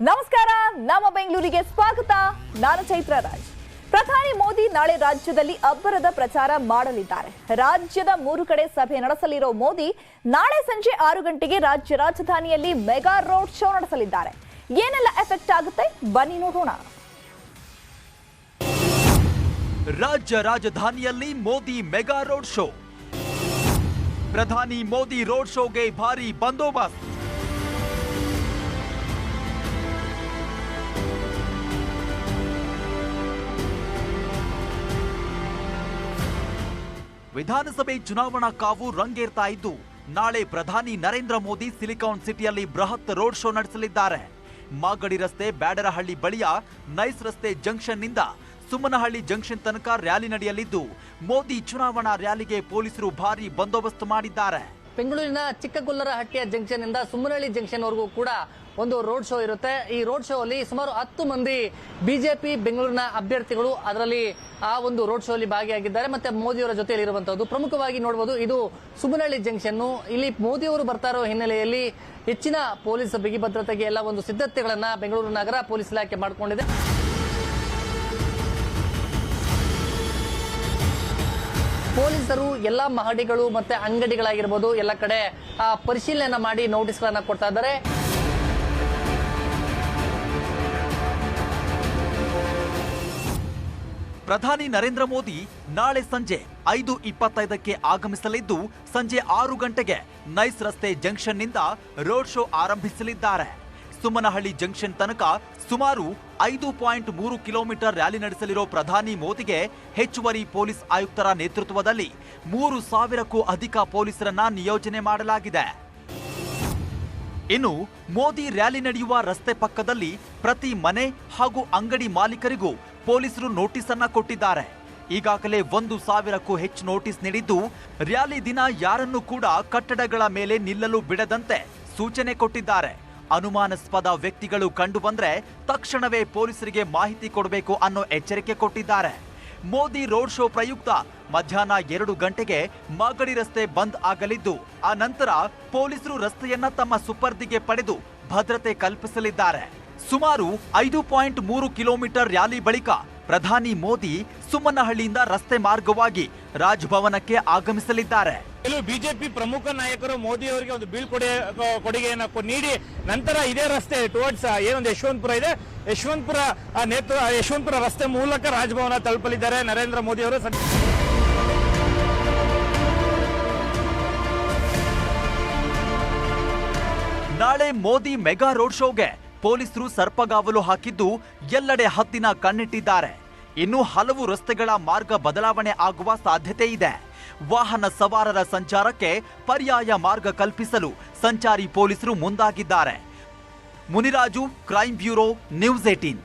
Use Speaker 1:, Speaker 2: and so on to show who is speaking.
Speaker 1: ನಮಸ್ಕಾರ, ನಮ್ಮ ಬೆಂಗಳೂರಿಗೆ ಸ್ವಾಗತ. ನಾನು ಚೈತ್ರ ರಾಜ್. ಪ್ರಧಾನಿ ಮೋದಿ ನಾಳೆ ರಾಜ್ಯದಲ್ಲಿ ಅಬ್ಬರದ ಪ್ರಚಾರ ಮಾಡಲಿದ್ದಾರೆ. ರಾಜ್ಯದ 3 ಕಡೆ ಸಭೆ ನಡೆಸಲಿರೋ ಮೋದಿ ನಾಳೆ ಸಂಜೆ 6 ಗಂಟೆಗೆ ರಾಜ್ಯ ರಾಜಧಾನಿಯಲ್ಲಿ ಮೆಗಾ ರೋಡ್ ಶೋ ನಡೆಸಲಿದ್ದಾರೆ. ಏನೆಲ್ಲ ಎಫೆಕ್ಟ್ ಆಗುತ್ತೆ ಬನ್ನಿ ನೋಡೋಣ.
Speaker 2: ರಾಜ್ಯ ರಾಜಧಾನಿಯಲ್ಲಿ ಮೋದಿ ಮೆಗಾ ರೋಡ್ ಶೋ. ಪ್ರಧಾನಿ ಮೋದಿ ರೋಡ್ ಶೋಗೆ ಭಾರಿ ಬಂದೋಬಸ್ತ್. ವಿಧಾನಸಭೆ ಚುನಾವಣಾ ಕಾವು ರಂಗೇರ್ತಾ ಇದ್ದು, ನಾಳೆ ಪ್ರಧಾನಿ ನರೇಂದ್ರ ಮೋದಿ ಸಿಲಿಕಾನ್ ಸಿಟಿಯಲ್ಲಿ ಬೃಹತ್ ರೋಡ್ ಶೋ ನಡೆಸಲಿದ್ದಾರೆ. ಮಾಗಡಿ ರಸ್ತೆ ಬ್ಯಾಡರಹಳ್ಳಿ ಬಳಿಯ ನೈಸ್ ರಸ್ತೆ ಜಂಕ್ಷನ್ನಿಂದ ಸುಮನಹಳ್ಳಿ ಜಂಕ್ಷನ್ ತನಕ ರ್ಯಾಲಿ ನಡೆಯಲಿದ್ದು, ಮೋದಿ ಚುನಾವಣಾ ರ್ಯಾಲಿಗೆ ಪೊಲೀಸರು ಭಾರಿ ಬಂದೋಬಸ್ತ್ ಮಾಡಿದ್ದಾರೆ.
Speaker 3: ಬೆಂಗಳೂರಿನ ಚಿಕ್ಕಗೊಲ್ಲರಹಟ್ಟಿಯ ಜಂಕ್ಷನ್ ಇಂದ ಸುಮನಹಳ್ಳಿ ಜಂಕ್ಷನ್ ವರೆಗೂ ಕೂಡ ಒಂದು ರೋಡ್ ಶೋ ಇರುತ್ತೆ. ಈ ರೋಡ್ ಶೋ ಅಲ್ಲಿ ಸುಮಾರು 10 ಮಂದಿ ಬಿಜೆಪಿ ಬೆಂಗಳೂರಿನ ಅಭ್ಯರ್ಥಿಗಳು ಅದರಲ್ಲಿ ಆ ಒಂದು ರೋಡ್ ಶೋ ಅಲ್ಲಿ ಭಾಗಿಯಾಗಿದ್ದಾರೆ. ಮತ್ತೆ ಮೋದಿಯವರ ಜೊತೆಯಲ್ಲಿ ಇರುವಂತದ್ದು ಪ್ರಮುಖವಾಗಿ ನೋಡಬಹುದು. ಇದು ಸುಮನಹಳ್ಳಿ ಜಂಕ್ಷನ್. ಇಲ್ಲಿ ಮೋದಿಯವರು ಬರ್ತಾ ಇರೋ ಹಿನ್ನೆಲೆಯಲ್ಲಿ ಹೆಚ್ಚಿನ ಪೊಲೀಸ್ ಬಿಗಿ ಭದ್ರತೆಗೆ ಎಲ್ಲ ಒಂದು ಸಿದ್ಧತೆಗಳನ್ನ ಬೆಂಗಳೂರು ನಗರ ಪೊಲೀಸ್ ಇಲಾಖೆ ಮಾಡಿಕೊಂಡಿದೆ. ಪೊಲೀಸರು ಎಲ್ಲಾ ಮಹಡಿಗಳು ಮತ್ತೆ ಅಂಗಡಿಗಳಾಗಿರ್ಬೋದು ಎಲ್ಲ ಕಡೆ ಪರಿಶೀಲನೆ ಮಾಡಿ ನೋಟಿಸ್ಗಳನ್ನ ಕೊಡ್ತಾ ಇದ್ದಾರೆ.
Speaker 2: ಪ್ರಧಾನಿ ನರೇಂದ್ರ ಮೋದಿ ನಾಳೆ ಸಂಜೆ 5:25ಕ್ಕೆ ಆಗಮಿಸಲಿದ್ದು, ಸಂಜೆ 6 ಗಂಟೆಗೆ ನೈಸ್ ರಸ್ತೆ ಜಂಕ್ಷನ್ನಿಂದ ರೋಡ್ ಶೋ ಆರಂಭಿಸಲಿದ್ದಾರೆ. ಸುಮನಹಳ್ಳಿ ಜಂಕ್ಷನ್ ತನಕ ಸುಮಾರು 5.3 ಕಿಲೋಮೀಟರ್ ರ್ಯಾಲಿ ನಡೆಸಲಿರೋ ಪ್ರಧಾನಿ ಮೋದಿಗೆ ಹೆಚ್ಚುವರಿ ಪೊಲೀಸ್ ಆಯುಕ್ತರ ನೇತೃತ್ವದಲ್ಲಿ 3,000ಕ್ಕೂ ಅಧಿಕ ಪೊಲೀಸರನ್ನ ನಿಯೋಜನೆ ಮಾಡಲಾಗಿದೆ. ಇನ್ನು ಮೋದಿ ರ್ಯಾಲಿ ನಡೆಯುವ ರಸ್ತೆ ಪಕ್ಕದಲ್ಲಿ ಪ್ರತಿ ಮನೆ ಹಾಗೂ ಅಂಗಡಿ ಮಾಲೀಕರಿಗೂ ಪೊಲೀಸರು ನೋಟಿಸ್ ಅನ್ನ ಕೊಟ್ಟಿದ್ದಾರೆ. ಈಗಾಗಲೇ 1,000ಕ್ಕೂ ಹೆಚ್ಚು ನೋಟಿಸ್ ನೀಡಿದ್ದು, ರ್ಯಾಲಿ ದಿನ ಯಾರನ್ನೂ ಕೂಡ ಕಟ್ಟಡಗಳ ಮೇಲೆ ನಿಲ್ಲಲು ಬಿಡದಂತೆ ಸೂಚನೆ ಕೊಟ್ಟಿದ್ದಾರೆ. ಅನುಮಾನಾಸ್ಪದ ವ್ಯಕ್ತಿಗಳು ಕಂಡು ಬಂದ್ರೆ ತಕ್ಷಣವೇ ಪೊಲೀಸರಿಗೆ ಮಾಹಿತಿ ಕೊಡಬೇಕು ಅನ್ನೋ ಎಚ್ಚರಿಕೆ ಕೊಟ್ಟಿದ್ದಾರೆ. ಮೋದಿ ರೋಡ್ ಶೋ ಪ್ರಯುಕ್ತ ಮಧ್ಯಾಹ್ನ 2 ಗಂಟೆಗೆ ಮಾಗಡಿ ರಸ್ತೆ ಬಂದ್ ಆಗಲಿದ್ದು, ಆ ನಂತರ ಪೊಲೀಸರು ರಸ್ತೆಯನ್ನ ತಮ್ಮ ಸುಪರ್ದಿಗೆ ಪಡೆದು ಭದ್ರತೆ ಕಲ್ಪಿಸಲಿದ್ದಾರೆ. ಸುಮಾರು 5.3 ಕಿಲೋಮೀಟರ್ ರ್ಯಾಲಿ ಬಳಿಕ ಪ್ರಧಾನಿ ಮೋದಿ ಸುಮನಹಳ್ಳಿಯಿಂದ ರಸ್ತೆ ಮಾರ್ಗವಾಗಿ ರಾಜಭವನಕ್ಕೆ ಆಗಮಿಸಲಿದ್ದಾರೆ.
Speaker 4: ಬಿಜೆಪಿ ಪ್ರಮುಖ ನಾಯಕರು ಮೋದಿ ಅವರಿಗೆ ಒಂದು ಕೊಡುಗೆಯನ್ನು ನೀಡಿ ನಂತರ ಇದೇ ರಸ್ತೆ ಟುವರ್ಡ್ಸ್ ಏನೊಂದು ಯಶವಂತಪುರ ಇದೆ, ಯಶವಂತಪುರ ರಸ್ತೆ ಮೂಲಕ ರಾಜಭವನ ತಲುಪಲಿದ್ದಾರೆ ನರೇಂದ್ರ ಮೋದಿ ಅವರು.
Speaker 2: ನಾಳೆ ಮೋದಿ ಮೆಗಾ ರೋಡ್ ಶೋಗೆ ಪೊಲೀಸರು ಸರ್ಪಗಾವಲು ಹಾಕಿದ್ದು, ಎಲ್ಲೆಡೆ ಹದ್ದಿನ ಕಣ್ಣಿಟ್ಟಿದ್ದಾರೆ. ಇನ್ನು ಹಲವು ರಸ್ತೆಗಳ ಮಾರ್ಗ ಬದಲಾವಣೆ ಆಗುವ ಸಾಧ್ಯತೆ ಇದೆ. ವಾಹನ ಸವಾರರ ಸಂಚಾರಕ್ಕೆ ಪರ್ಯಾಯ ಮಾರ್ಗ ಕಲ್ಪಿಸಲು ಸಂಚಾರಿ ಪೊಲೀಸರು ಮುಂದಾಗಿದ್ದಾರೆ. Muniraju, crime bureau, news 18.